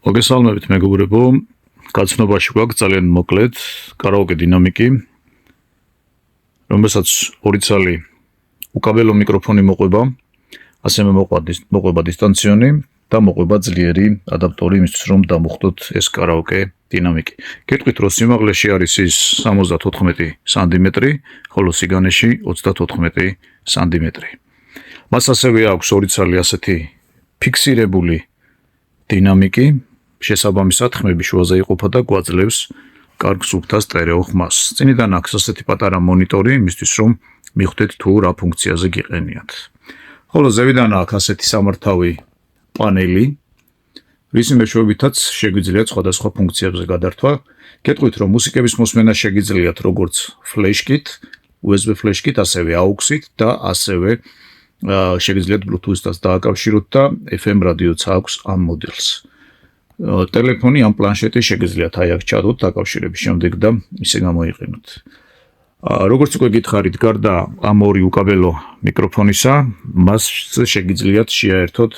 მოგესალმებით მეგობრებო, გაცნობაში გვაქვს ძალიან მოკლედ კარაოკე დინამიკი, რომელსაც ორი ცალი უკაბელო მიკროფონი მოყვება, ასევე მოყვება დისტანციონი და მოყვება ძლიერი ადაპტორი იმისთვის, რომ დამუხტოთ ეს კარაოკე დინამიკი. გეტყვით, რომ სიმაღლეში არის ის 74 სანტიმეტრი, ხოლო სიგანეში 34 სანტიმეტრი. მას ასევე აქვს ორი ცალი ასეთი ფიქსირებული დინამიკი, შესაბამისად ხმები შუაზე იყოფა და გვაძლევს კარგ სუფთა სტერეო ხმას. წინიდან აქვს ასეთი პატარა მონიტორი, იმისთვის რომ მიხვდეთ თუ რა ფუნქციაზე გიყენიათ. ხოლო ზევიდან აქვს ასეთი სამართავი პანელი, რის მეშვეობითაც შეგვიძლიათ სხვადასხვა ფუნქციებზე გადართვა. გეტყვით, რომ მუსიკების მოსმენა შეგიძლიათ როგორც ფლეშკით, USB ფლეშკით, ასევე AUX-ით და ასევე შეგიძლიათ Bluetooth-თან დააკავშიროთ და FM რადიოც აქვს ამ მოდელს. ტელეფონი ან პლანშეტი შეგიძლიათ აქ ჩადოთ დაკავშირების შემდეგ და ისე გამოიყენოთ. როგორც უკვე გითხარით, გარდა ამ ორი უკაბელო მიკროფონისა, მას შეგიძლიათ შეაერთოთ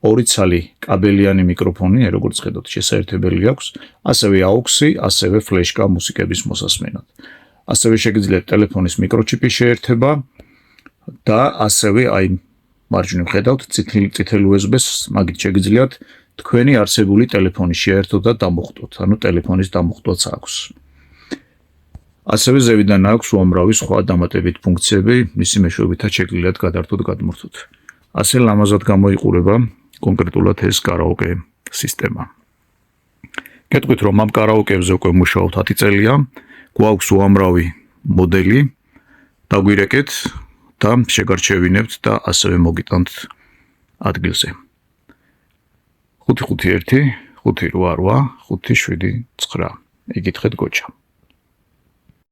ორი ცალი კაბელიანი მიკროფონი, როგორც ხედავთ, შესაერთებელი აქვს, ასევე AUX-ი, ასევე ფლეშკა მუსიკების მოსასმენად. ასევე შეგიძლიათ ტელეფონის მიკროჩიპის შეერთება და ასევე აი მარჯვნივ ხედავთ წითელ USB-ს, მაგით შეგიძლიათ თქვენი არსებული ტელეფონი შეერთოთ და დამუხტოთ, ანუ ტელეფონის დამუხტვაც აქვს. ასევე ზევიდან აქვს უამრავი სხვა დამატებით ფუნქციები, მისი მეშვეობითაც შეგიძლიათ გადართოთ გადმორთოთ. ასე ლამაზად გამოიყურება კონკრეტულად ეს კარაოკე სისტემა. გეტყვით, რომ ამ კარაოკეებზე უკვე მუშაობთ 10 წელია, გვაქვს უამრავი მოდელი, დაგვირეკეთ და შეგარჩევინებთ და ასევე მოგიტანთ ადგილზე. 551 588 579. იკითხეთ გოჩა.